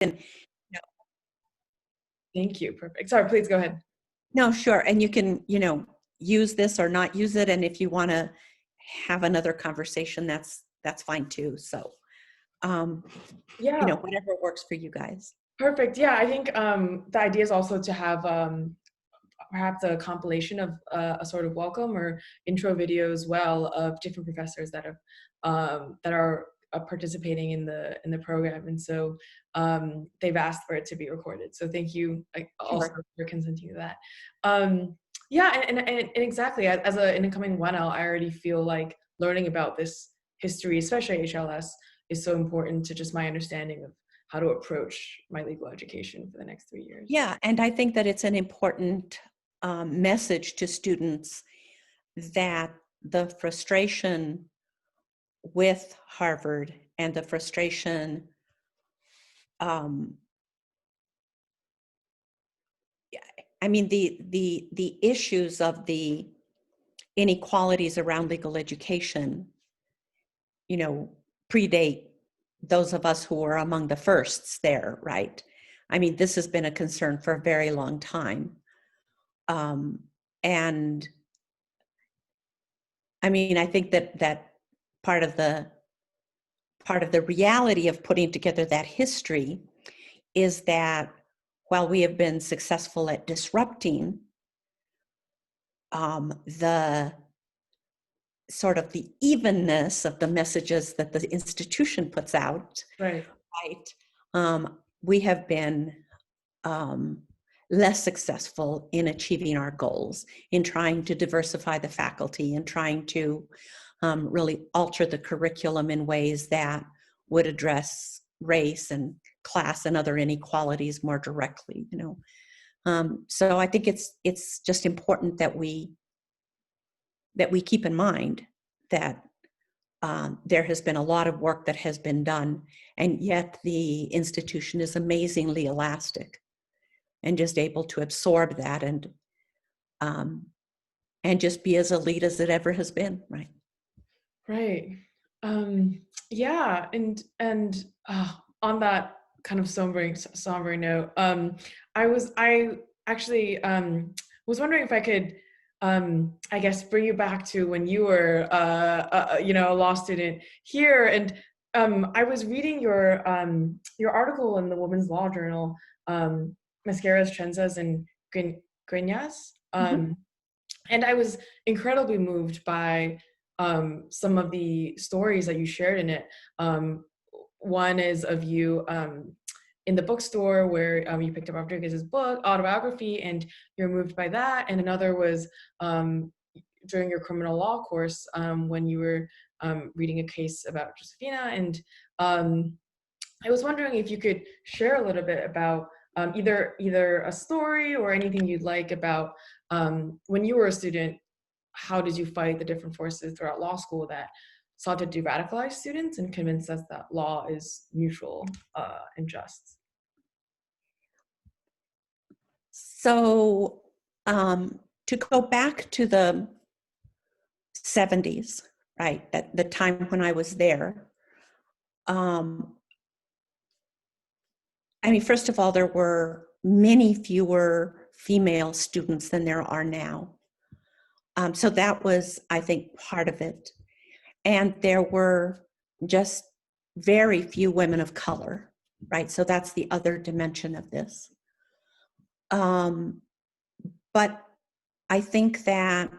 And you Thank you. Perfect. Sorry, please go ahead. no, sure. And you can, use this or not use it. And if you want to have another conversation, that's fine too. So, Yeah, whatever works for you guys. perfect. Yeah, I think the idea is also to have perhaps a compilation of a sort of welcome or intro video as well of different professors that have that are participating in the program, and so they've asked for it to be recorded. So thank you also Sure. for consenting to that. Yeah, and exactly as an incoming 1L, I already feel like learning about this history, especially HLS, is so important to just my understanding of how to approach my legal education for the next 3 years. Yeah. And I think that it's an important message to students that the frustration with Harvard and the frustration the issues of the inequalities around legal education, predate those of us who were among the firsts there, right? I mean, this has been a concern for a very long time. And I mean, I think that part of the reality of putting together that history is that while we have been successful at disrupting the sort of the evenness of the messages that the institution puts out, Right. We have been less successful in achieving our goals, in trying to diversify the faculty and trying to really alter the curriculum in ways that would address race and class and other inequalities more directly, So I think it's just important that we keep in mind that there has been a lot of work that has been done, and yet the institution is amazingly elastic and just able to absorb that and just be as elite as it ever has been, right? Right. Yeah, and on that kind of somber note, I actually was wondering if I could I guess bring you back to when you were a law student here, and I was reading your article in the Women's Law Journal, Mascaras, Trenzas, and Greñas. Mm-hmm. And I was incredibly moved by some of the stories that you shared in it. One is of you in the bookstore where you picked up Rodriguez's book, autobiography, and you're moved by that. And another was during your criminal law course when you were reading a case about Josefina. And I was wondering if you could share a little bit about either a story or anything you'd like about when you were a student. How did you fight the different forces throughout law school that sought to de-radicalize students and convince us that law is neutral and just? So to go back to the 70s, right, at the time when I was there, first of all, there were many fewer female students than there are now. So that was, I think, part of it. And there were just very few women of color, right? So that's the other dimension of this. But I think that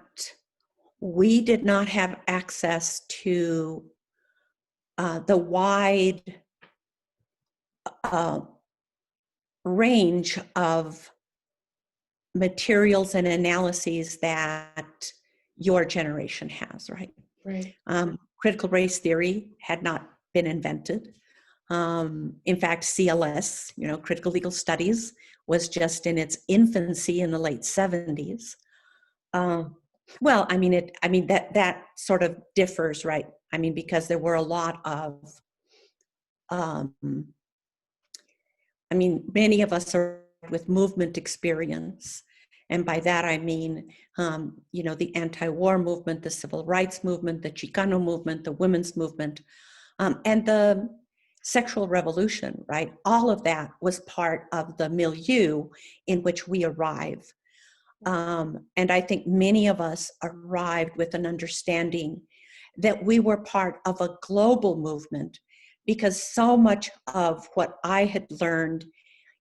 we did not have access to the wide range of materials and analyses that your generation has, right? Right. Critical race theory had not been invented. In fact, CLS, critical legal studies, was just in its infancy in the late 70s. Well, that sort of differs, right? Because there were a lot of, many of us are with movement experience. And by that, I mean, the anti-war movement, the civil rights movement, the Chicano movement, the women's movement, and the sexual revolution, right? All of that was part of the milieu in which we arrive. And I think many of us arrived with an understanding that we were part of a global movement, because so much of what I had learned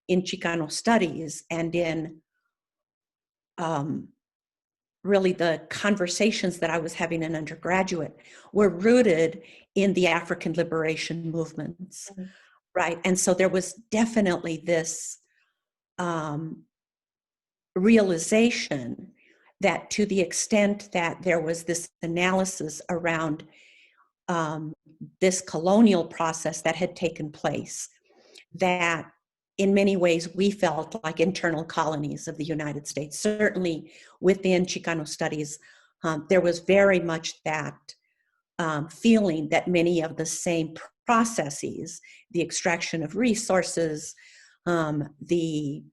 in Chicano studies and in really the conversations that I was having in undergraduate were rooted in the African liberation movements, right? And so there was definitely this realization that, to the extent that there was this analysis around this colonial process that had taken place, that in many ways we felt like internal colonies of the United States. Certainly within Chicano studies, there was very much that feeling that many of the same processes, the extraction of resources, the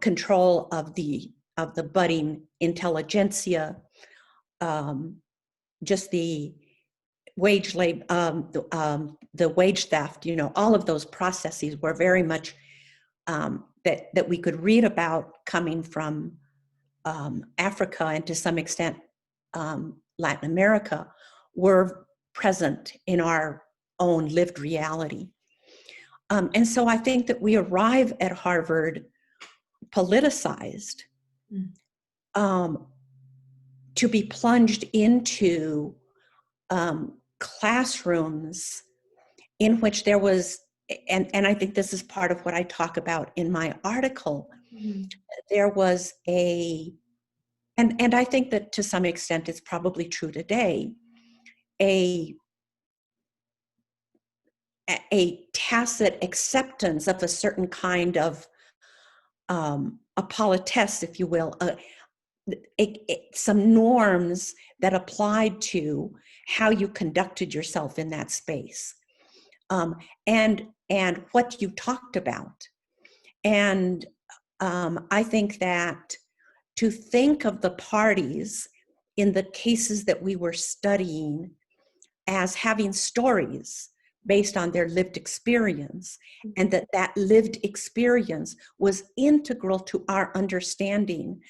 control of the budding intelligentsia, just the wage labor, the wage theft, all of those processes were very much that we could read about coming from Africa, and to some extent Latin America, were present in our own lived reality. And so I think that we arrive at Harvard politicized, to be plunged into classrooms in which there was, and I think this is part of what I talk about in my article, there was and I think that to some extent it's probably true today, a tacit acceptance of a certain kind of a politesse, if you will, some norms that applied to how you conducted yourself in that space, and what you talked about. And I think that to think of the parties in the cases that we were studying as having stories based on their lived experience, and that lived experience was integral to our understanding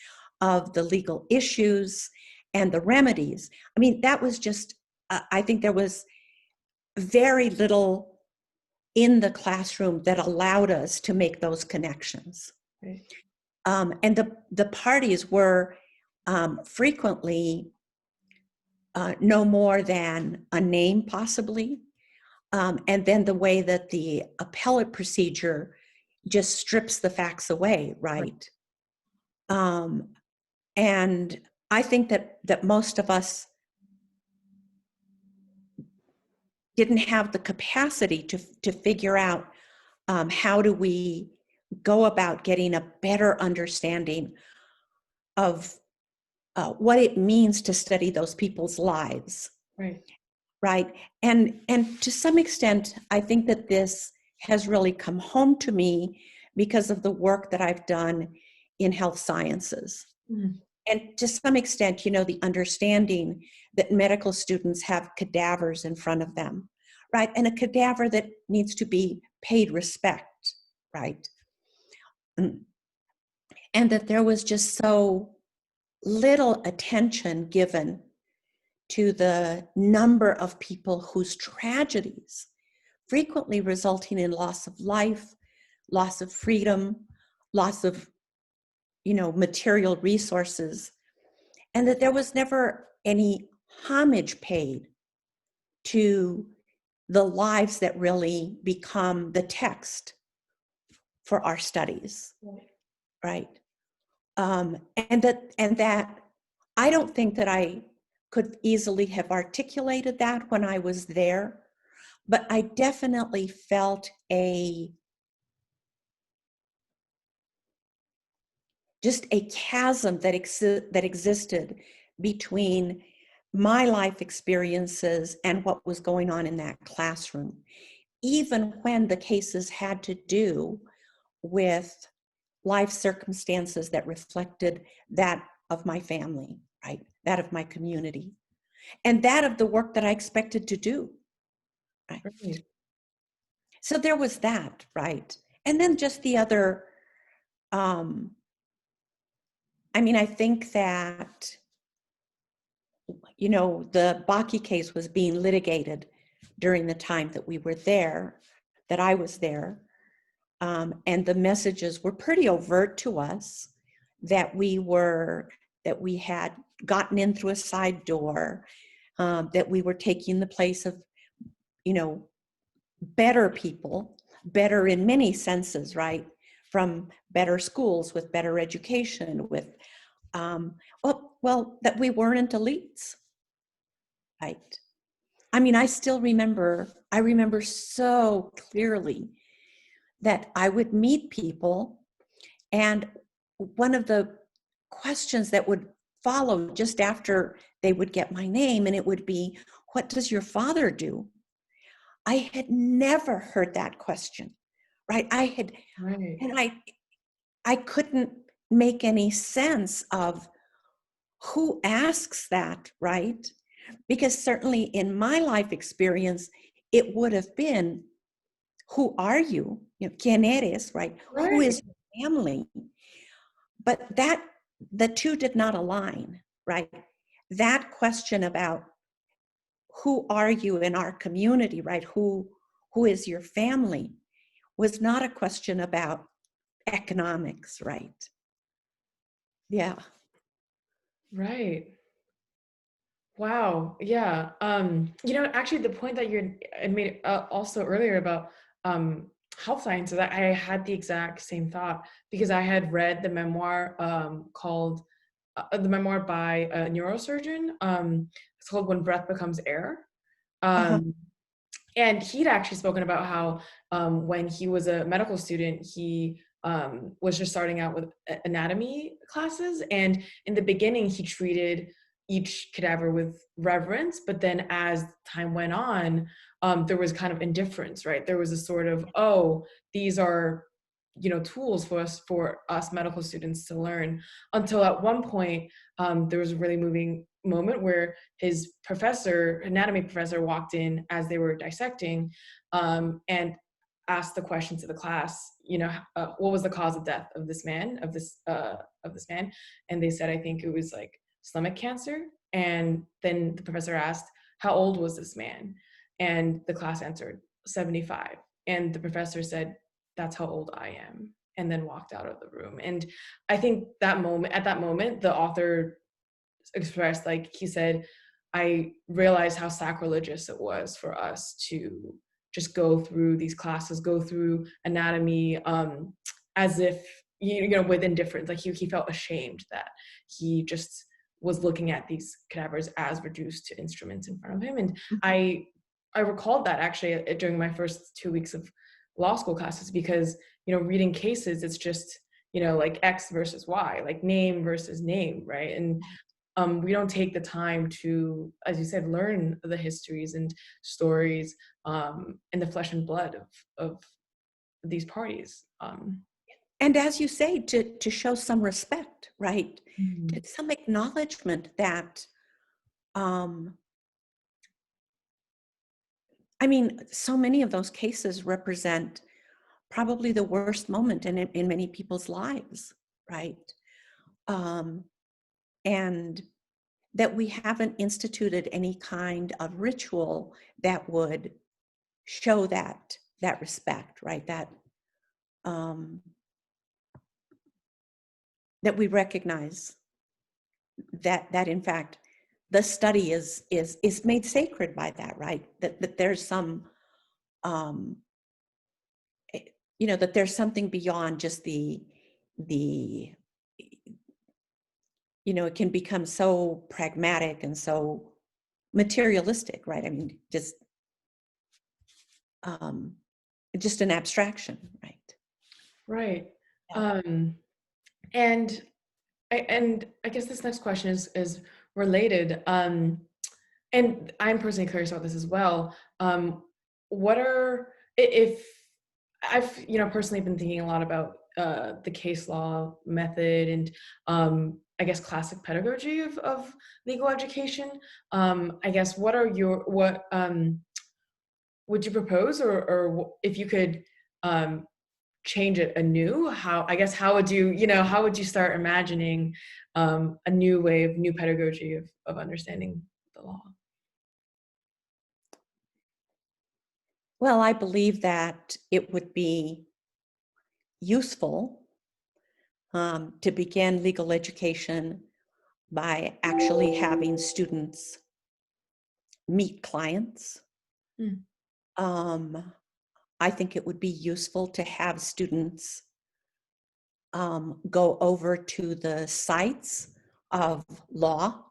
of the legal issues and the remedies. I mean, that was just, I think there was very little in the classroom that allowed us to make those connections. Right. And the parties were frequently no more than a name, possibly. And then the way that the appellate procedure just strips the facts away, right? And I think that most of us didn't have the capacity to figure out how do we go about getting a better understanding of what it means to study those people's lives. Right. And to some extent, I think that this has really come home to me because of the work that I've done in health sciences. And to some extent, the understanding that medical students have cadavers in front of them, right? And a cadaver that needs to be paid respect, right? And that there was just so little attention given to the number of people whose tragedies, frequently resulting in loss of life, loss of freedom, loss of, material resources, and that there was never any homage paid to the lives that really become the text for our studies, right? And that I don't think that I could easily have articulated that when I was there, but I definitely felt just a chasm that existed between my life experiences and what was going on in that classroom, even when the cases had to do with life circumstances that reflected that of my family, right? That of my community, and that of the work that I expected to do. Right? So there was that, right? And then just the other, um, I mean, I think that, you know, the Baki case was being litigated during the time that we were there, that I was there. And the messages were pretty overt to us that we had gotten in through a side door, that we were taking the place of, you know, better people, better in many senses, right? From better schools with better education, with, well, that we weren't elites, right? I mean, I remember so clearly that I would meet people, and one of the questions that would follow just after they would get my name, and it would be, what does your father do? I had never heard that question, right? Right. And I couldn't make any sense of who asks that, right? Because certainly in my life experience, it would have been, who are you? You know, ¿quién eres, right? Who Right. is your family? But that, the two did not align, right? That question about who are you in our community, right? Who is your family, was not a question about economics, right? Yeah. Right. Wow. Yeah. You know, actually, the point that you made also earlier about health sciences, I had the exact same thought because I had read the memoir called the memoir by a neurosurgeon. It's called "When Breath Becomes Air," Uh-huh. um, and he'd actually spoken about how when he was a medical student, he was just starting out with anatomy classes, and in the beginning, he treated each cadaver with reverence, but then as time went on, there was kind of indifference, right? There was a sort of, oh, these are, you know, tools for us medical students to learn, until at one point there was a really moving moment where his professor, anatomy professor, walked in as they were dissecting, and asked the question to the class, you know, what was the cause of death of this man, of this man? And they said, I think it was like stomach cancer. And then the professor asked, how old was this man? And the class answered 75. And the professor said, that's how old I am, and then walked out of the room. And I think that moment, at that moment, the author expressed, like he said, I realized how sacrilegious it was for us to just go through these classes, go through anatomy, as if, you know, with indifference. Like he felt ashamed that he just was looking at these cadavers as reduced to instruments in front of him. And I recalled that actually during my first 2 weeks of law school classes, because, you know, reading cases, it's just, you know, like X versus Y, like name versus name, right? And we don't take the time to, as you said, learn the histories and stories, and the flesh and blood of these parties. And as you say, to show some respect, right? Mhm. Some acknowledgement that, um, I mean, so many of those cases represent probably the worst moment in many people's lives, right? Um, and that we haven't instituted any kind of ritual that would show that respect, right? Um, that we recognize that in fact the study is made sacred by that, right? That there's some, um, you know, that there's something beyond just the you know, it can become so pragmatic and so materialistic, right? I mean, um, just an abstraction, right? Right. Yeah. Um, and and I guess this next question is related. And I'm personally curious about this as well. What are, if I've, you know, personally been thinking a lot about the case law method and I guess classic pedagogy of legal education. I guess what are your would you propose, or if you could change it anew, how would you, how would you start imagining a new way of new pedagogy of understanding the law? Well, I believe that it would be useful to begin legal education by actually having students meet clients. Mm. I think it would be useful to have students go over to the sites of law,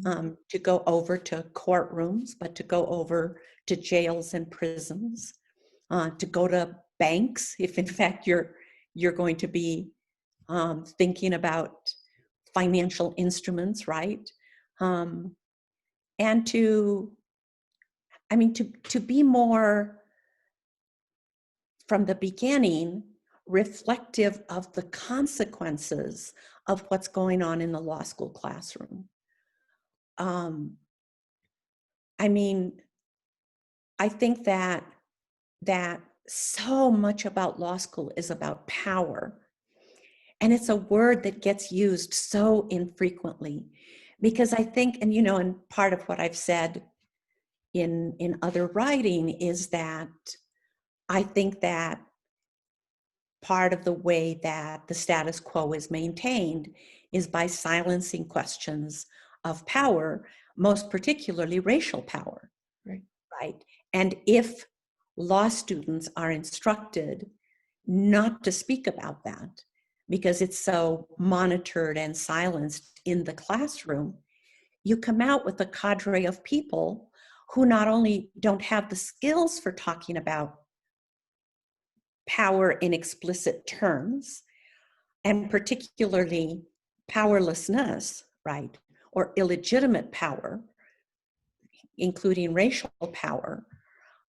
to go over to courtrooms, but to go over to jails and prisons, to go to banks, if in fact you're going to be thinking about financial instruments, right? And to be more from the beginning reflective of the consequences of what's going on in the law school classroom. I mean, I think that so much about law school is about power. And it's a word that gets used so infrequently because I think, and part of what I've said in other writing is that I think that part of the way that the status quo is maintained is by silencing questions of power, most particularly racial power. Right? And if law students are instructed not to speak about that because it's so monitored and silenced in the classroom, you come out with a cadre of people who not only don't have the skills for talking about power in explicit terms, and particularly powerlessness, right, or illegitimate power, including racial power,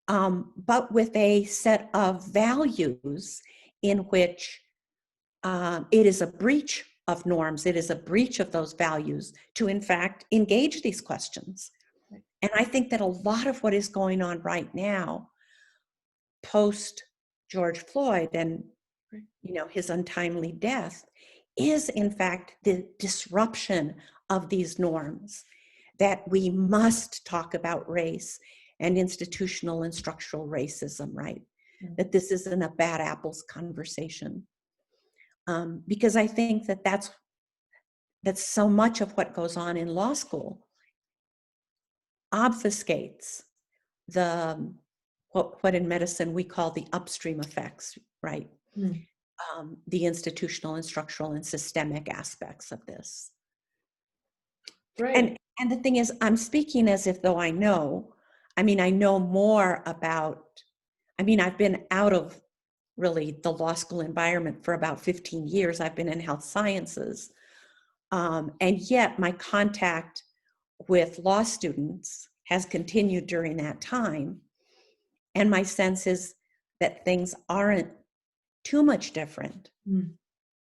but with a set of values in which it is a breach of norms, it is a breach of those values to, in fact, engage these questions. And I think that a lot of what is going on right now, post George Floyd and his untimely death, is in fact the disruption of these norms, that we must talk about race and institutional and structural racism, right? That this isn't a bad apples conversation. Because I think that that's so much of what goes on in law school obfuscates the what in medicine we call the upstream effects, right? The institutional and structural and systemic aspects of this. Right. And the thing is, I'm speaking as if though I know. I know more about, I've been out of really the law school environment for about 15 years. I've been in health sciences. And yet my contact with law students has continued during that time. And my sense is that things aren't too much different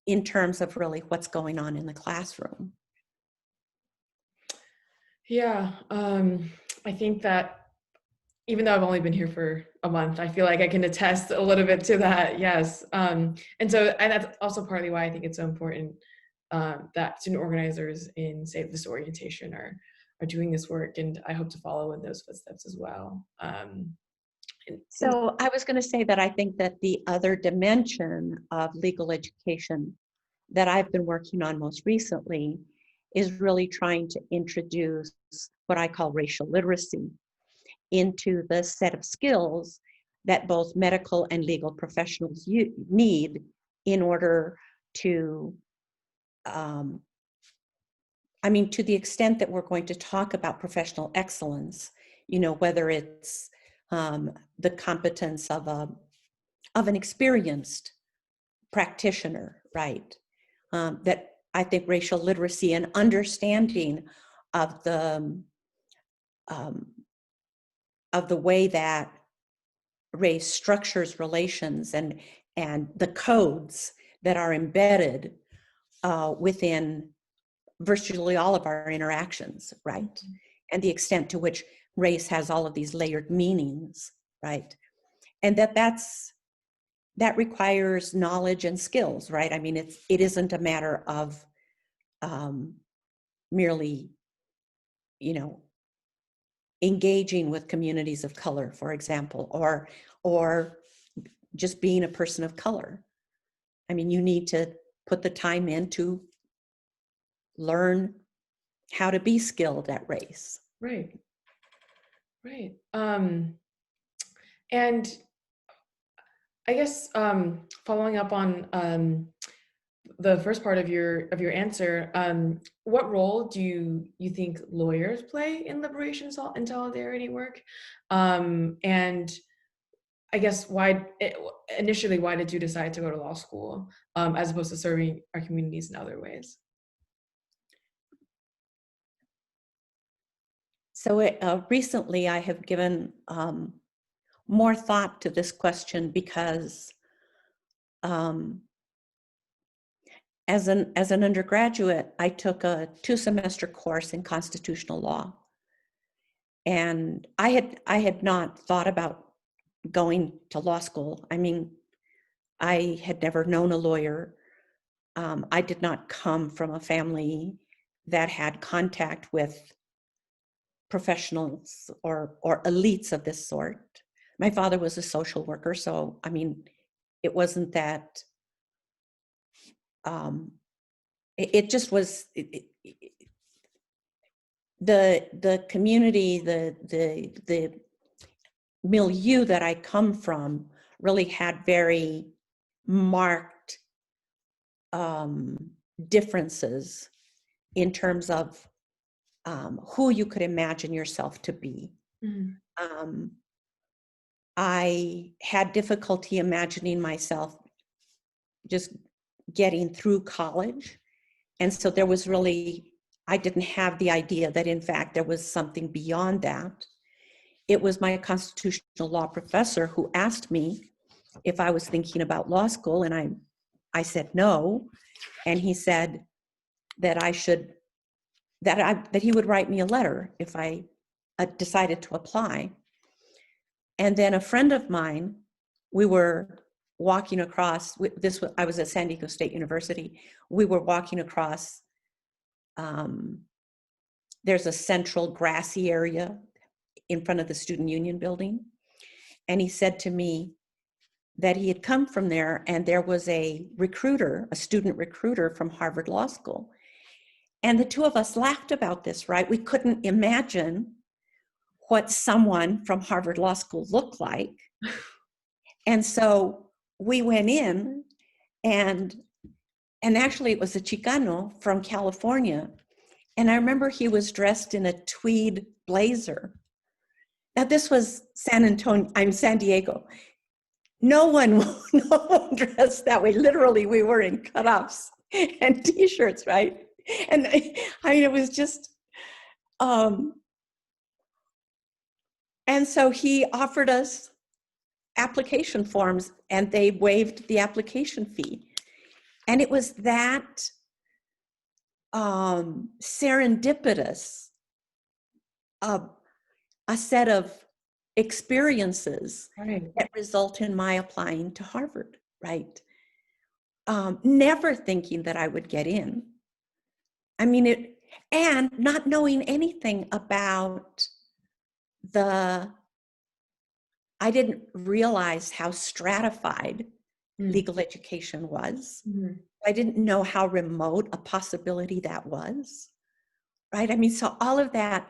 in terms of really what's going on in the classroom. Yeah, I think that even though I've only been here for a month, I feel like I can attest a little bit to that. Yes. And that's also partly why I think it's so important that student organizers in, say, Disorientation are doing this work, and I hope to follow in those footsteps as well. So I was going to say that I think that the other dimension of legal education that I've been working on most recently is really trying to introduce what I call racial literacy into the set of skills that both medical and legal professionals need in order to, to the extent that we're going to talk about professional excellence, whether it's the competence of an experienced practitioner, right? That I think racial literacy and understanding of the way that race structures relations and the codes that are embedded within virtually all of our interactions, right? And the extent to which race has all of these layered meanings. right? And that requires knowledge and skills, right? I mean, it isn't a matter of merely, you know, engaging with communities of color, for example, or just being a person of color. I mean, you need to put the time in to learn how to be skilled at race. Right. Right. And I guess following up on the first part of your answer, what role do you think lawyers play in liberation and solidarity work? And I guess initially, why did you decide to go to law school as opposed to serving our communities in other ways? So recently I have given more thought to this question because as an undergraduate, I took a 2-semester course in constitutional law. And I had not thought about going to law school. I mean, I had never known a lawyer. I did not come from a family that had contact with professionals or elites of this sort. My father was a social worker, so I mean, it wasn't that. It just was the community, the milieu that I come from really had very marked differences in terms of who you could imagine yourself to be. Mm-hmm. I had difficulty imagining myself just getting through college. And so there was really, I didn't have the idea that in fact there was something beyond that. It was my constitutional law professor who asked me if I was thinking about law school, and I said no. And he said that that he would write me a letter if I decided to apply. And then a friend of mine, we were walking across I was at San Diego State University. We were walking across, there's a central grassy area in front of the Student Union building. And he said to me that he had come from there and there was a student recruiter from Harvard Law School. And the two of us laughed about this, right? We couldn't imagine what someone from Harvard Law School looked like. And so we went in, and actually it was a Chicano from California. And I remember he was dressed in a tweed blazer. Now this was San Diego. No one dressed that way. Literally, we were in cutoffs and t-shirts, right? And I mean, it was just, and so he offered us application forms and they waived the application fee. And it was that serendipitous, a set of experiences that result in my applying to Harvard, right? Never thinking that I would get in. I mean, and not knowing anything about I didn't realize how stratified legal education was. Mm-hmm. I didn't know how remote a possibility that was, right? I mean, so all of that,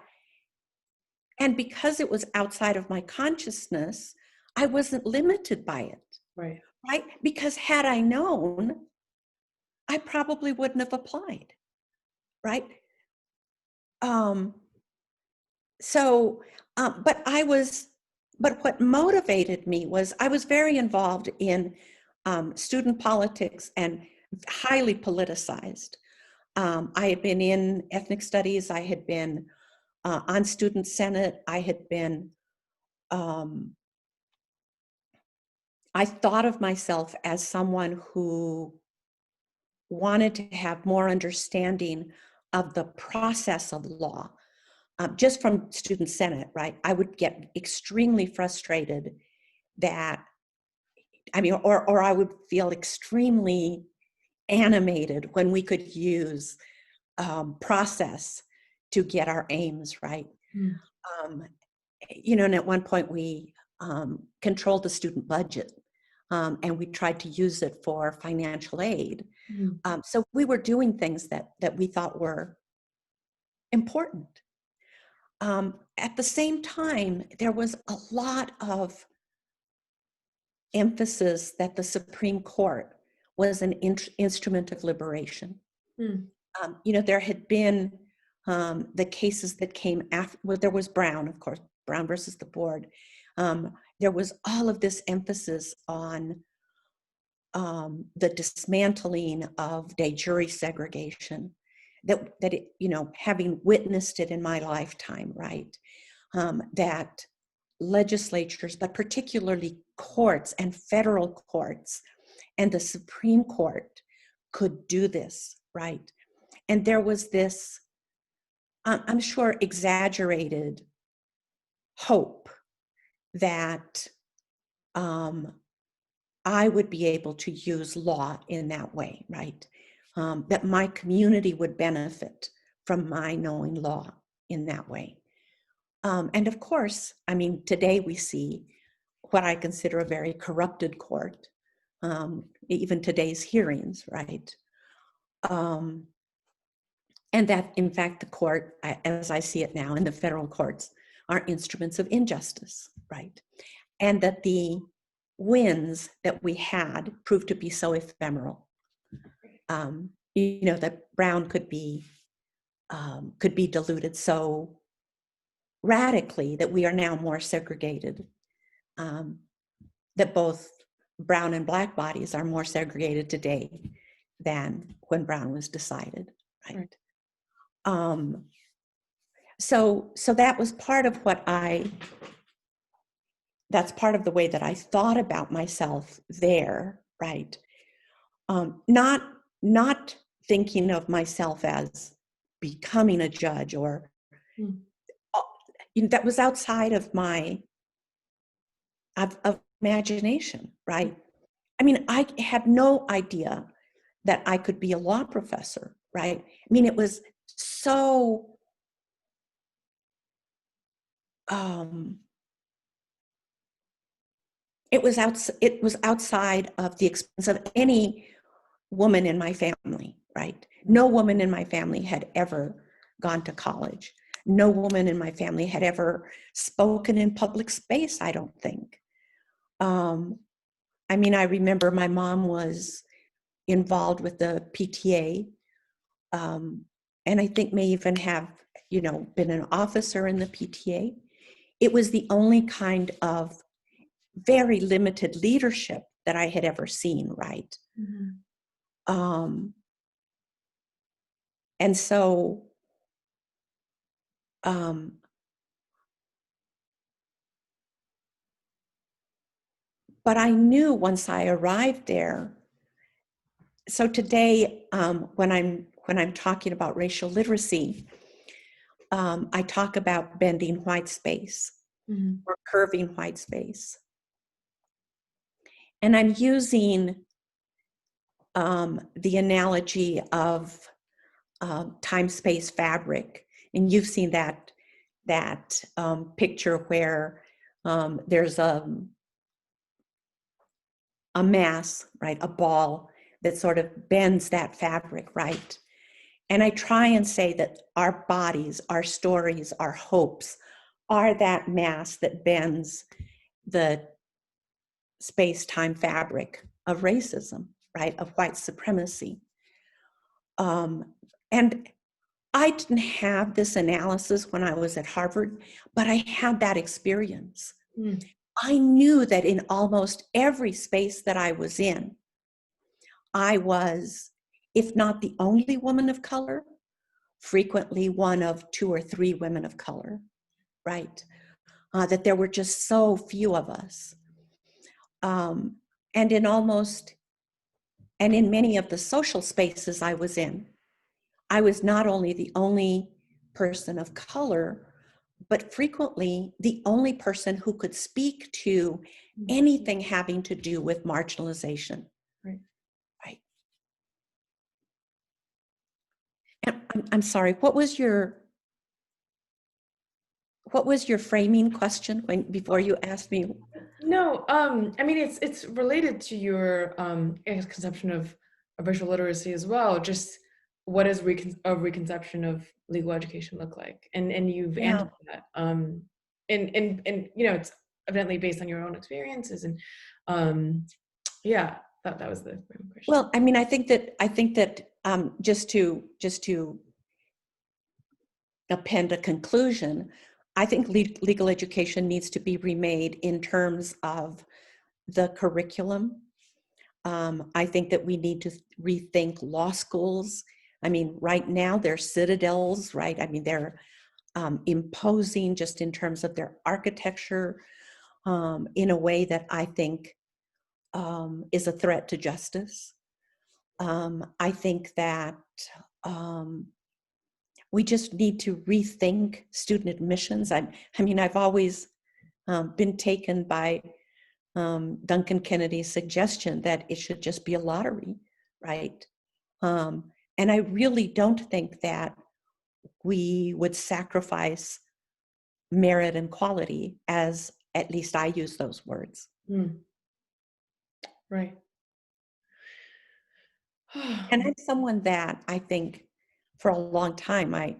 and because it was outside of my consciousness, I wasn't limited by it, right? Because had I known, I probably wouldn't have applied, right? But what motivated me was I was very involved in student politics and highly politicized. I had been in ethnic studies. I had been on student senate. I had been, I thought of myself as someone who wanted to have more understanding of the process of law. just from Student Senate, right? I would get extremely frustrated that, or I would feel extremely animated when we could use process to get our aims right. Mm. Um, and at one point we controlled the student budget, and we tried to use it for financial aid. Mm. So we were doing things that we thought were important. At the same time, there was a lot of emphasis that the Supreme Court was an instrument of liberation. Mm. There had been the cases that came after. Well, there was Brown, of course, Brown versus the board. There was all of this emphasis on the dismantling of de jure segregation. That it, having witnessed it in my lifetime, right? That legislatures, but particularly courts and federal courts and the Supreme Court could do this, right? And there was this, I'm sure, exaggerated hope that I would be able to use law in that way, right? That my community would benefit from my knowing law in that way. And of course, today we see what I consider a very corrupted court, even today's hearings, right? And that, in fact, the court, as I see it now, and the federal courts are instruments of injustice, right? And that the wins that we had proved to be so ephemeral. That Brown could be diluted so radically that we are now more segregated. That both brown and black bodies are more segregated today than when Brown was decided, right? So that was part of that's part of the way that I thought about myself there, right? Not thinking of myself as becoming a judge or that was outside of my of imagination, right? I had no idea that I could be a law professor, right? It was so it was outside of the experience of any woman in my family, right? No woman in my family had ever gone to college. No woman in my family had ever spoken in public space, I don't think. I remember my mom was involved with the PTA, and I think may even have, been an officer in the PTA. It was the only kind of very limited leadership that I had ever seen, right? Mm-hmm. And so, but I knew once I arrived there. So today, when I'm talking about racial literacy, I talk about bending white space, mm-hmm. or curving white space. And I'm using the analogy of time-space fabric. And you've seen that picture where there's a mass, right, a ball that sort of bends that fabric, right? And I try and say that our bodies, our stories, our hopes are that mass that bends the space-time fabric of racism, right, of white supremacy. And I didn't have this analysis when I was at Harvard, but I had that experience. Mm. I knew that in almost every space that I was in, I was, if not the only woman of color, frequently one of 2 or 3 women of color, right? That there were just so few of us. And in many of the social spaces I was in, I was not only the only person of color, but frequently the only person who could speak to anything having to do with marginalization. Right. Right. And I'm sorry, what was your framing question before you asked me? No, I mean it's related to your I guess, conception of virtual literacy as well. Just what does a reconception of legal education look like? And you've Yeah. answered that. And you know, it's evidently based on your own experiences. And yeah, that was the question. Well, I mean, I think that just to append a conclusion, I think legal education needs to be remade in terms of the curriculum. I think that we need to rethink law schools. I mean, right now they're citadels, right? I mean, they're imposing just in terms of their architecture in a way that I think is a threat to justice. I think that we just need to rethink student admissions. I mean, I've always been taken by Duncan Kennedy's suggestion that it should just be a lottery, right? And I really don't think that we would sacrifice merit and quality, as at least I use those words. Right. And I'm someone that I think for a long time, I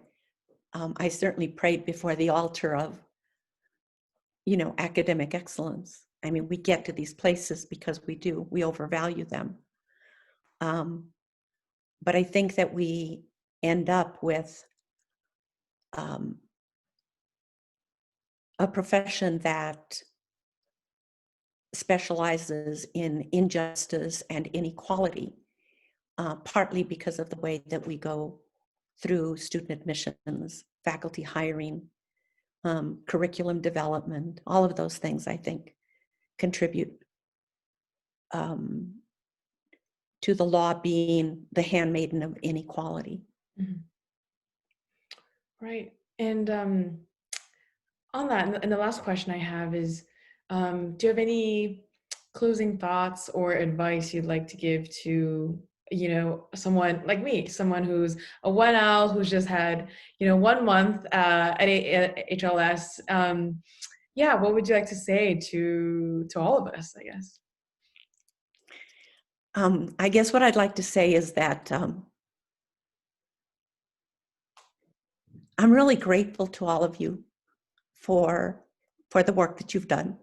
certainly prayed before the altar of, academic excellence. I mean, we get to these places because we overvalue them. But I think that we end up with a profession that specializes in injustice and inequality, partly because of the way that we go through student admissions, faculty hiring, curriculum development, all of those things, I think, contribute to the law being the handmaiden of inequality. Mm-hmm. Right. And on that, and the last question I have is, do you have any closing thoughts or advice you'd like to give to, someone like me, someone who's a 1L, who's just had, 1 month at HLS? Yeah, what would you like to say to all of us, I guess? I guess what I'd like to say is that I'm really grateful to all of you for the work that you've done.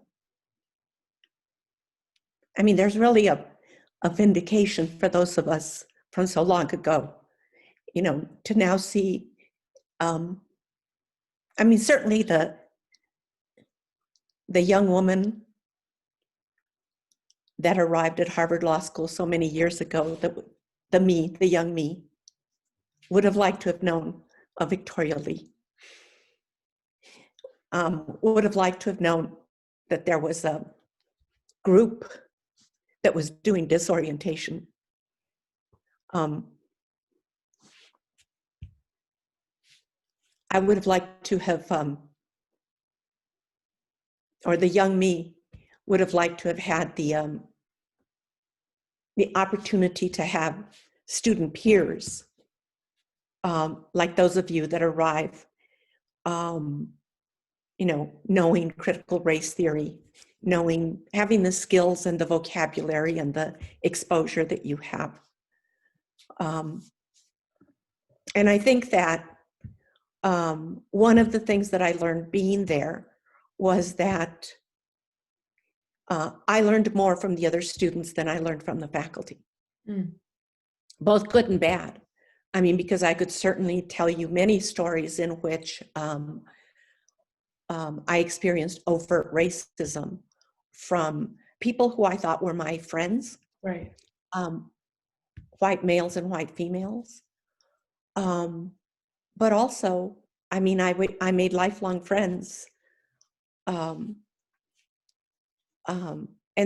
I mean, there's really a vindication for those of us from so long ago, to now see, I mean, certainly the young woman that arrived at Harvard Law School so many years ago, the young me, would have liked to have known of Victoria Lee. Would have liked to have known that there was a group that was doing disorientation. I would have liked to have, or the young me would have liked to have had the opportunity to have student peers, like those of you that arrive, knowing critical race theory, having the skills and the vocabulary and the exposure that you have. And I think that one of the things that I learned being there was that I learned more from the other students than I learned from the faculty, both good and bad. I mean, because I could certainly tell you many stories in which I experienced overt racism from people who I thought were my friends, Right. White males and white females. But also, I mean, I made lifelong friends. And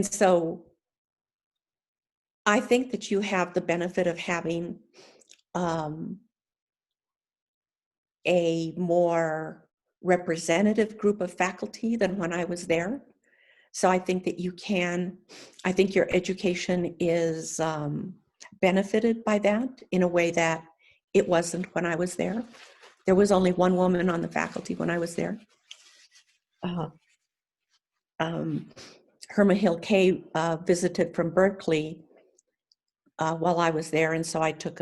so I think that you have the benefit of having a more representative group of faculty than when I was there. So I think that I think your education is benefited by that in a way that it wasn't when I was there. There was only one woman on the faculty when I was there. Herma Hill Kay visited from Berkeley while I was there, and so I took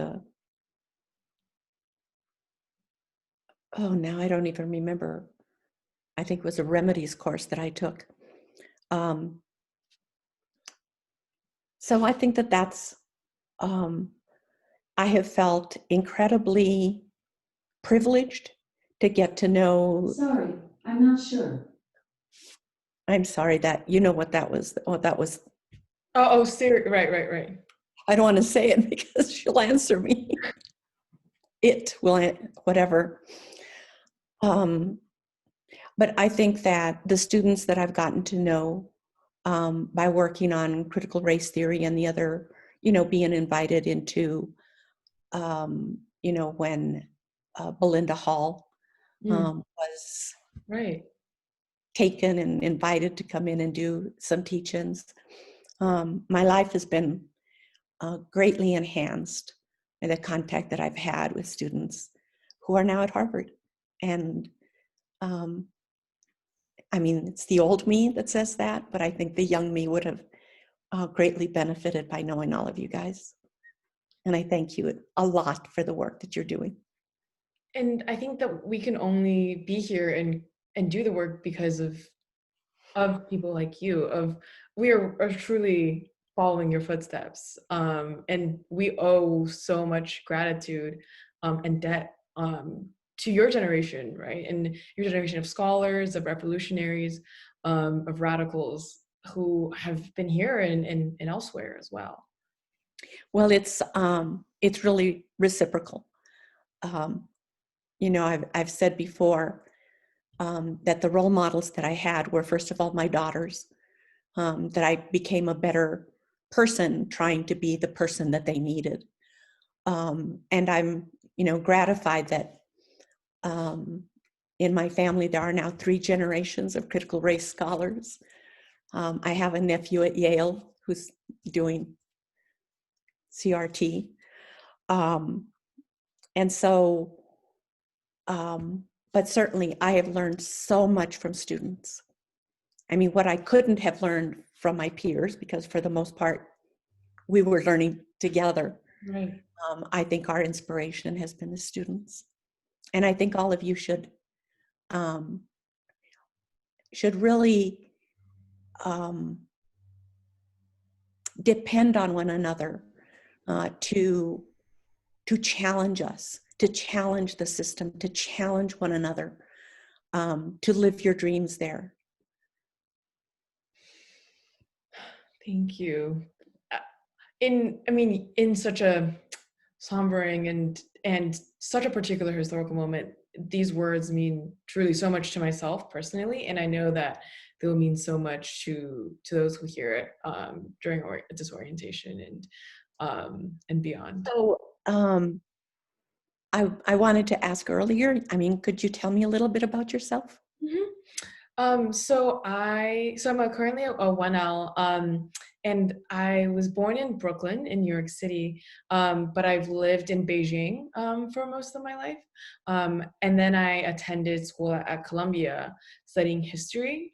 now I don't even remember. I think it was a remedies course that I took. So I think that's, I have felt incredibly privileged to get to know. Sorry, I'm not sure. I'm sorry that, you know what that was, Siri, right. I don't want to say it because she'll answer me. It will, whatever. But I think that the students that I've gotten to know by working on critical race theory and the other, being invited into, when Belinda Hall was right. taken and invited to come in and do some teach-ins. My life has been greatly enhanced by the contact that I've had with students who are now at Harvard. And I mean, it's the old me that says that, but I think the young me would have greatly benefited by knowing all of you guys. And I thank you a lot for the work that you're doing. And I think that we can only be here and do the work because of people like you. We are truly following your footsteps, and we owe so much gratitude and debt to your generation, right? And your generation of scholars, of revolutionaries, of radicals who have been here and elsewhere as well. Well, it's really reciprocal. I've said before that the role models that I had were, first of all, my daughters, that I became a better person trying to be the person that they needed. And I'm, gratified that in my family, there are now 3 generations of critical race scholars. I have a nephew at Yale who's doing CRT. And so, but certainly I have learned so much from students. I mean, what I couldn't have learned from my peers, because for the most part, we were learning together. Right. I think our inspiration has been the students. And I think all of you should really depend on one another to challenge us, to challenge the system, to challenge one another, to live your dreams there. Thank you. In such a sombering and such a particular historical moment, these words mean truly so much to myself personally, and I know that they will mean so much to those who hear it during disorientation and beyond. So I wanted to ask earlier, I mean, could you tell me a little bit about yourself? Mm-hmm. So I'm currently a 1L, and I was born in Brooklyn in New York City, but I've lived in Beijing for most of my life. And then I attended school at Columbia studying history,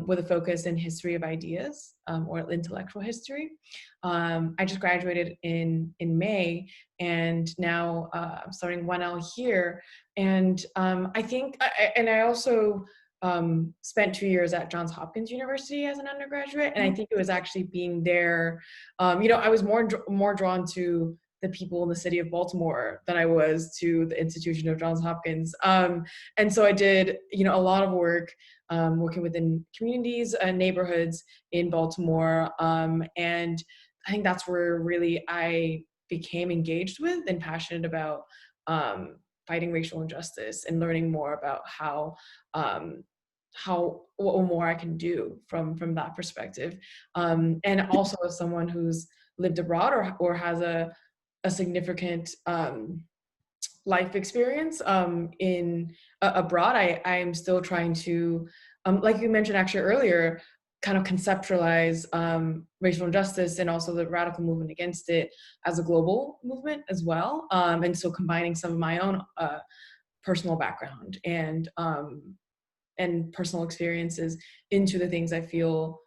with a focus in history of ideas, or intellectual history. I just graduated in May, and now I'm starting 1L here. And I think, and I also spent 2 years at Johns Hopkins University as an undergraduate, and I think it was actually being there. I was more drawn to the people in the city of Baltimore than I was to the institution of Johns Hopkins. And so I did, a lot of work working within communities and neighborhoods in Baltimore, and I think that's where really I became engaged with and passionate about fighting racial injustice and learning more about what more I can do from that perspective, and also as someone who's lived abroad or has a significant life experience in abroad. I am still trying to, like you mentioned actually earlier, kind of conceptualize racial injustice and also the radical movement against it as a global movement as well. And so combining some of my own personal background and personal experiences into the things I feel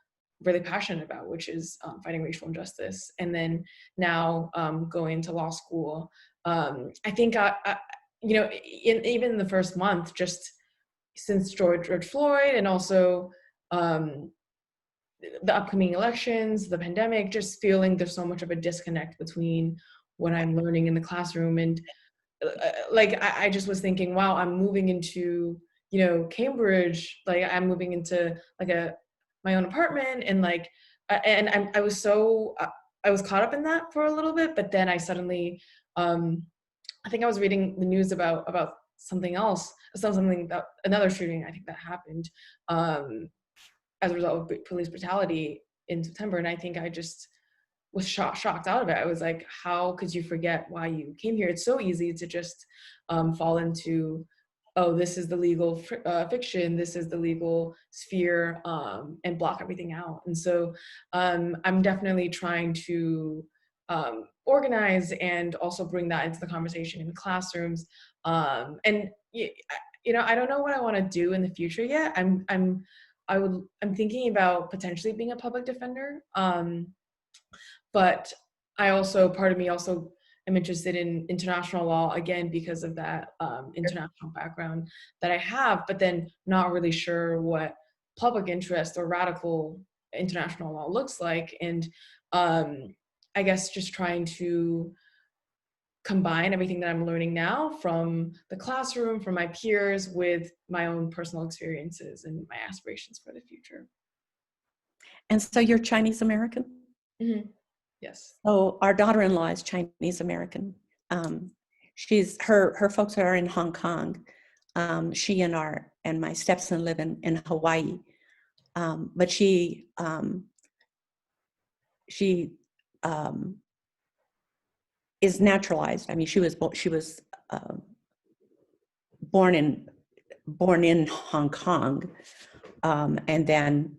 really passionate about, which is fighting racial injustice. And then now going to law school, I think you know, even in the first month, just since George Floyd, and also the upcoming elections, the pandemic, just feeling there's so much of a disconnect between what I'm learning in the classroom and like I just was thinking, wow, I'm moving into, you know, Cambridge, like I'm moving into like my own apartment, and like and I was so I was caught up in that for a little bit, but then I suddenly I think I was reading the news about something else, something that another shooting I think that happened as a result of police brutality in September, and I think I just was shocked out of it. I was like, how could you forget why you came here? It's so easy to just fall into, oh, this is the legal fiction, this is the legal sphere, and block everything out. And so I'm definitely trying to organize and also bring that into the conversation in classrooms. And you know, I don't know what I want to do in the future yet. I'm thinking about potentially being a public defender. But I also, part of me also am interested in international law, again, because of that international background that I have, but then not really sure what public interest or radical international law looks like. And I guess just trying to combine everything that I'm learning now from the classroom, from my peers, with my own personal experiences and my aspirations for the future. And so you're Chinese American? Mm-hmm. Yes. So our daughter-in-law is Chinese American. Her folks are in Hong Kong. She and my stepson live in Hawaii. But she is naturalized. I mean, she was born in Hong Kong, and then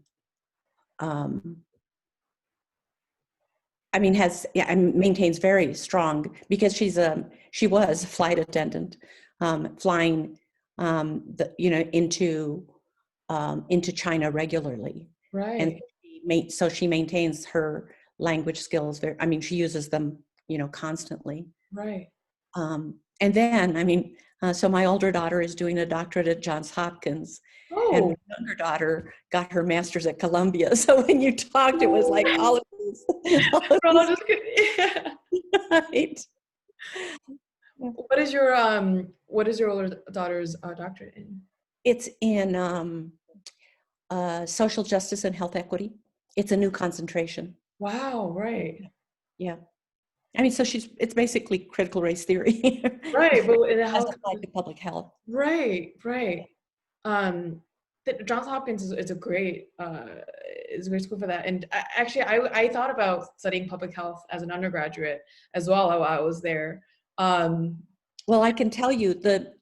I mean and maintains very strong, because she was a flight attendant, flying into China regularly. Right. And so she maintains her language skills. I mean, she uses them, constantly. Right. And then, I mean, so my older daughter is doing a doctorate at Johns Hopkins, and my younger daughter got her master's at Columbia. So when you talked, it was like all of these. Right. What is your older daughter's doctorate in? It's in social justice and health equity. It's a new concentration. Wow. Right. Yeah. I mean, so it's basically critical race theory. Right, but as applied to public health. Right. Johns Hopkins is a great school for that. And I thought about studying public health as an undergraduate as well while I was there. Well, I can tell you that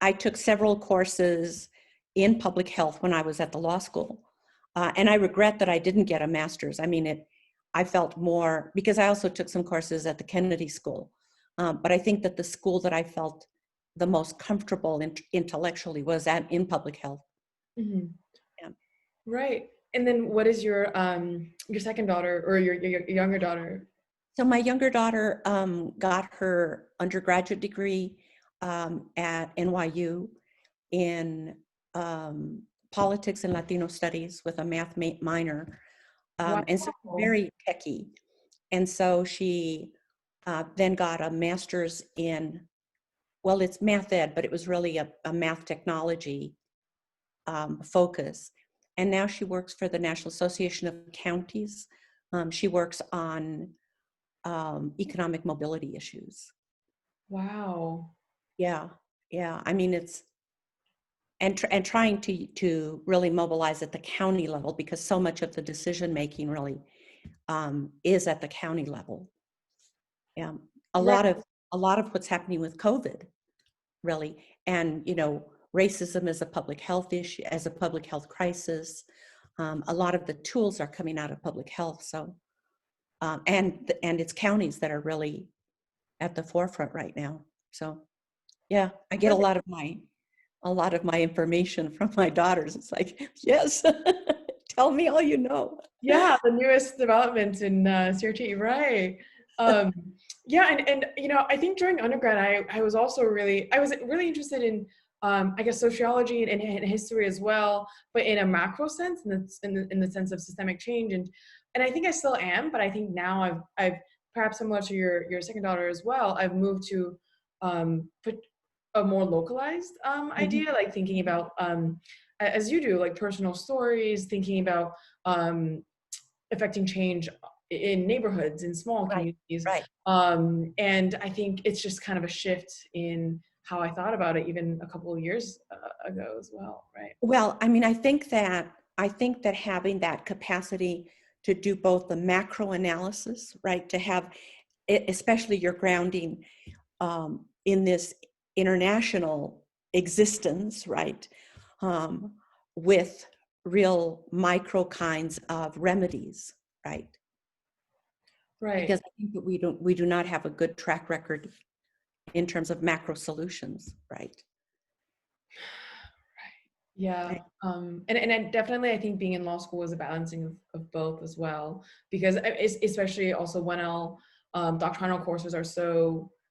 I took several courses in public health when I was at the law school, and I regret that I didn't get a master's. I mean, I felt more, because I also took some courses at the Kennedy School, but I think that the school that I felt the most comfortable intellectually was in public health. Mm-hmm. Yeah. Right. And then what is your second daughter, or your younger daughter? So my younger daughter got her undergraduate degree at NYU in politics and Latino studies with a math minor. Wow. And so very techie. And so she then got a master's in, well, it's math ed, but it was really a math technology focus. And now she works for the National Association of Counties. She works on economic mobility issues. Wow. Yeah. I mean, it's, and trying to really mobilize at the county level, because so much of the decision making really is at the county level. Yeah, a lot of what's happening with COVID really. And, racism is a public health issue, as a public health crisis. A lot of the tools are coming out of public health. So, and it's counties that are really at the forefront right now. So, yeah, I get a lot of my information from my daughters. It's like, yes, tell me all you know. Yeah, the newest developments in CRT, right? Um, yeah, and I think during undergrad, I was also really interested in I guess sociology and history as well, but in a macro sense, in the sense of systemic change, and I think I still am, but I think now I've perhaps similar to your second daughter as well, I've moved to put a more localized idea, like thinking about as you do, like personal stories, thinking about affecting change in neighborhoods, in small Right, communities. right. And I think it's just kind of a shift in how I thought about it even a couple of years ago as well, right? Well, I mean, I think that having that capacity to do both the macro analysis, right, to have especially your grounding in this international existence, right, with real micro kinds of remedies, right? Right. Because I think that we do not have a good track record in terms of macro solutions, right? Yeah. And definitely I think being in law school was a balancing of both as well, because especially also when doctrinal courses are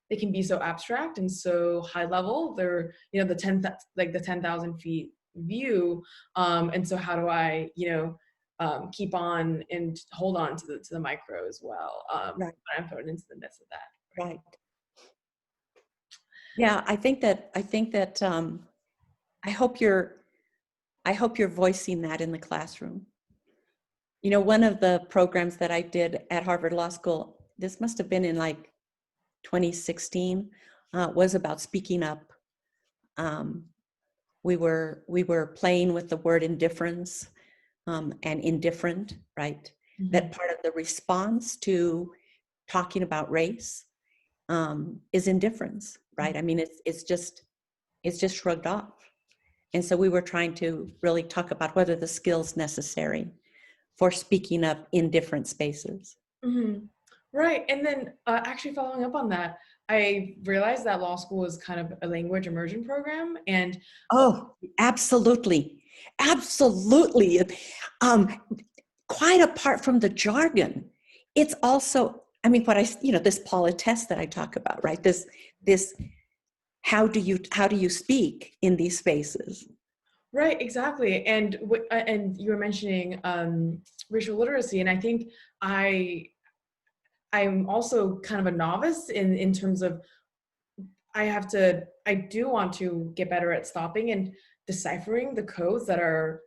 they can be so abstract and so high level. They're, the 10,000 feet view. And so how do I, keep on and hold on to the micro as well, Right. when I'm thrown into the midst of that. Right. Yeah, I think that I hope you're voicing that in the classroom. One of the programs that I did at Harvard Law School, this must have been in like 2016, was about speaking up. We were playing with the word indifference and indifferent, right? Mm-hmm. That part of the response to talking about race is indifference, right? I mean, it's just shrugged off. And so we were trying to really talk about what are the skills necessary for speaking up in different spaces. Mm-hmm. Right. And then actually following up on that, I realized that law school is kind of a language immersion program. And Oh, absolutely. Absolutely. Quite apart from the jargon, it's also, I mean, this politesse that I talk about, right? This, how do you speak in these spaces? right, exactly. And you were mentioning racial literacy, and I think I'm also kind of a novice in terms of I do want to get better at stopping and deciphering the codes that are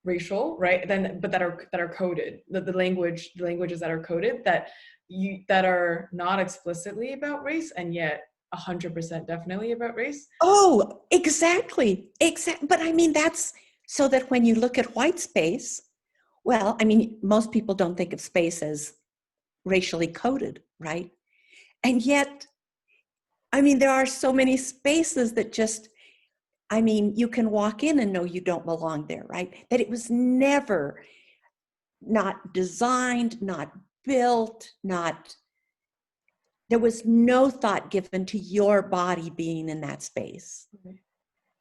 racial, right? But that are coded, the languages that are coded that are not explicitly about race and yet 100% definitely about race. Oh, exactly. But I mean, that's so that when you look at white space, well, I mean, most people don't think of space as racially coded, right? And yet, I mean, there are so many spaces that just, I mean, you can walk in and know you don't belong there, right? That it was never not designed, not built, there was no thought given to your body being in that space.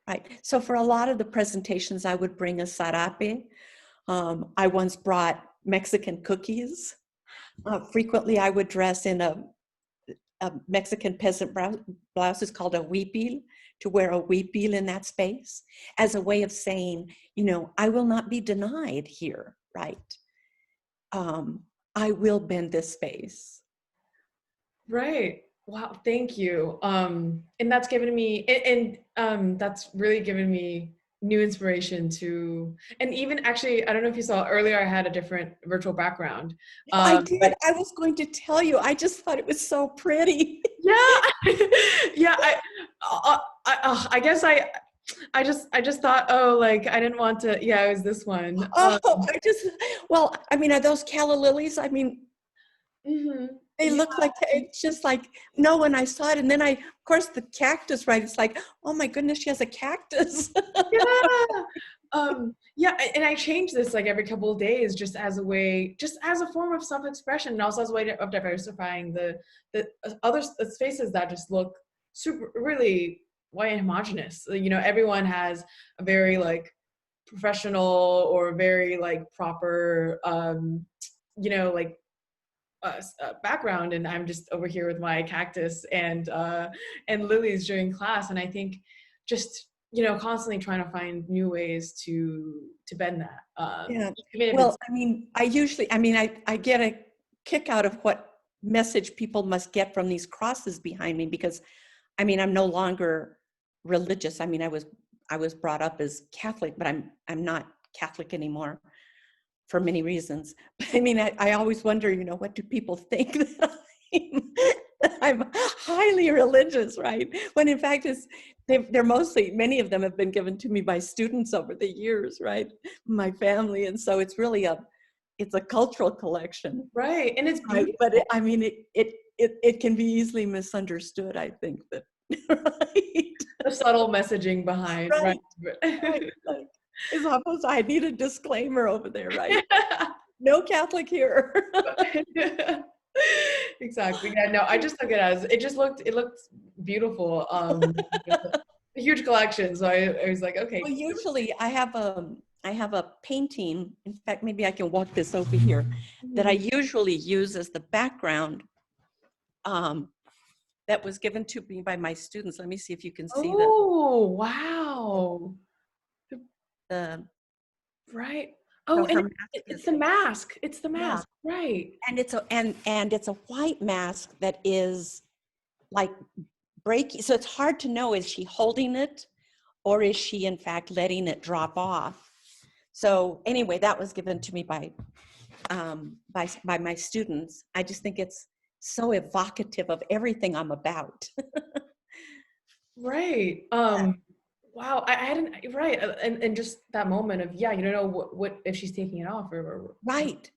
Right. So for a lot of the presentations, I would bring a sarape. I once brought Mexican cookies. Frequently, I would dress in a Mexican peasant blouse. It's called a huipil, to wear a huipil in that space as a way of saying, I will not be denied here, right? I will bend this space. Right. Wow. Thank you. And that's given me, that's really given me new inspiration and even actually, I don't know if you saw earlier, I had a different virtual background. I did. But I was going to tell you, I just thought it was so pretty. Yeah. Yeah. I guess I just thought, oh, like, I didn't want to, yeah, it was this one. I mean, are those calla lilies? I mean, mm-hmm. They look like, it's just like, no, when I saw it, and then of course, the cactus, right? It's like, oh my goodness, she has a cactus. Yeah. Yeah, and I change this like every couple of days, just as a way, just as a form of self-expression, and also as a way of diversifying the other spaces that just look super really white and homogenous. You know, everyone has a very like professional or very like proper, you know, like background, and I'm just over here with my cactus and lilies during class, and I think just, you know, constantly trying to find new ways to bend that. Yeah. Even if Well, it's I get a kick out of what message people must get from these crosses behind me, because I'm no longer religious. I was brought up as Catholic, but I'm not Catholic anymore for many reasons. But I always wonder, what do people think that I'm highly religious, right? When in fact, they're mostly, many of them have been given to me by students over the years, right? My family. And so it's really it's a cultural collection. right, and it's Right? beautiful. But it can be easily misunderstood, I think, that, right? The subtle messaging behind, right? Right. Like, it's almost, I need a disclaimer over there, right? No Catholic here. Exactly. Yeah, no, I just took it as it looked beautiful. A huge collection. So I was like, okay. Well, usually I have a painting. In fact, maybe I can walk this over here, that I usually use as the background, that was given to me by my students. Let me see if you can see Oh, wow. the Right. so Oh, and her mask it's is, the mask. It's the yeah, mask. Right. and it's a white mask that is like breaking. So it's hard to know, is she holding it, or is she in fact letting it drop off? So anyway, that was given to me by my students. I just think it's so evocative of everything I'm about. Right. Wow. I hadn't, right. And just that moment of, yeah, you don't know what if she's taking it off or Right.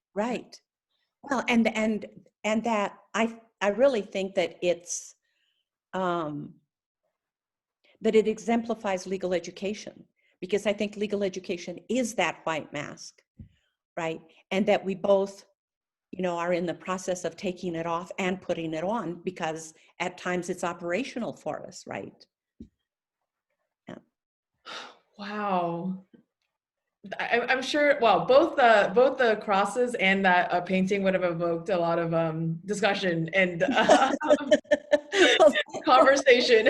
Well, and that I really think that um, it exemplifies legal education, because I think legal education is that white mask, right? And that we both, are in the process of taking it off and putting it on, because at times it's operational for us, right? Yeah. Wow. I'm sure. Well, both the crosses and that painting would have evoked a lot of discussion and Well, conversation.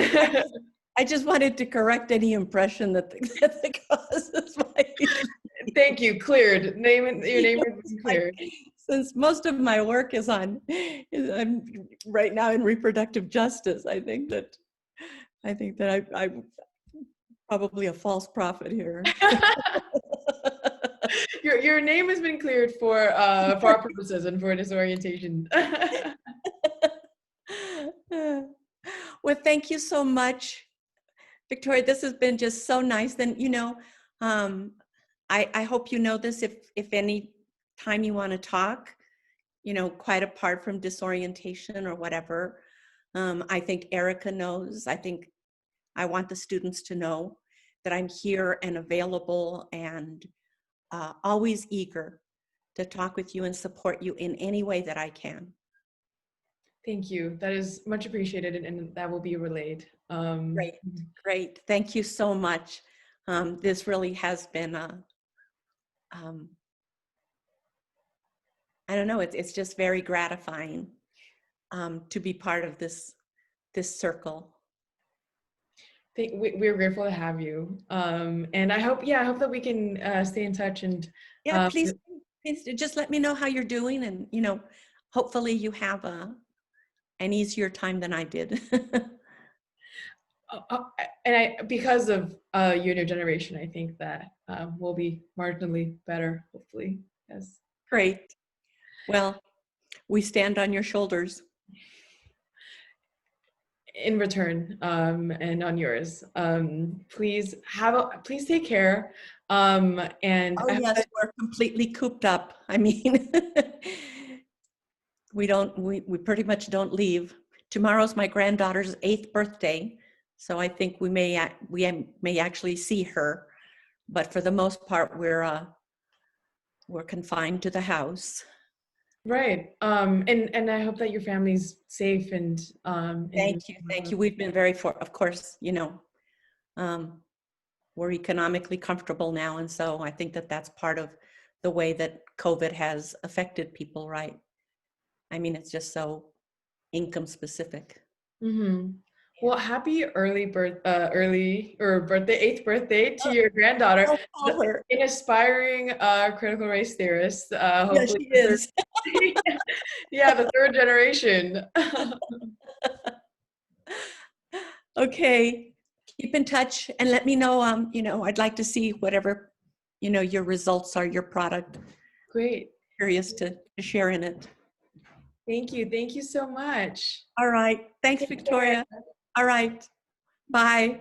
I just wanted to correct any impression that the causes might. Thank you. Cleared. Your name has been cleared. Since most of my work I'm right now in reproductive justice, I think that I'm probably a false prophet here. Your name has been cleared for our purposes and for disorientation. Well, thank you so much, Victoria. This has been just so nice. And I hope you know this. If any time you want to talk, quite apart from disorientation or whatever, I think Erica knows. I want the students to know that I'm here and available and always eager to talk with you and support you in any way that I can. Thank you. That is much appreciated, and that will be relayed. Great. Thank you so much. This really has been I don't know, it's just very gratifying to be part of this circle. We're grateful to have you, and I hope that we can stay in touch. And Yeah, please just let me know how you're doing, and hopefully you have an easier time than I did. and because of you and your generation, I think that we'll be marginally better, hopefully. Yes. Great. Well, we stand on your shoulders. In return, and on yours, please take care. And Oh yes, we're completely cooped up. we pretty much don't leave. Tomorrow's my granddaughter's 8th birthday, so I think we may actually see her, but for the most part, we're confined to the house. Right. And I hope that your family's safe and Thank you, thank you. We've been of course, um, we're economically comfortable now, and so I think that that's part of the way that COVID has affected people, right? I mean, it's just so income specific. Mm-hmm. Well, happy early or birthday, 8th birthday to your granddaughter, I'll call her. an aspiring critical race theorist. Yeah, Hopefully, she is. yeah, the third generation. Okay, keep in touch and let me know. I'd like to see whatever, your results are, your product. Great. Curious to share in it. Thank you. Thank you so much. All right. Thanks, Take Victoria. care. All right. Bye.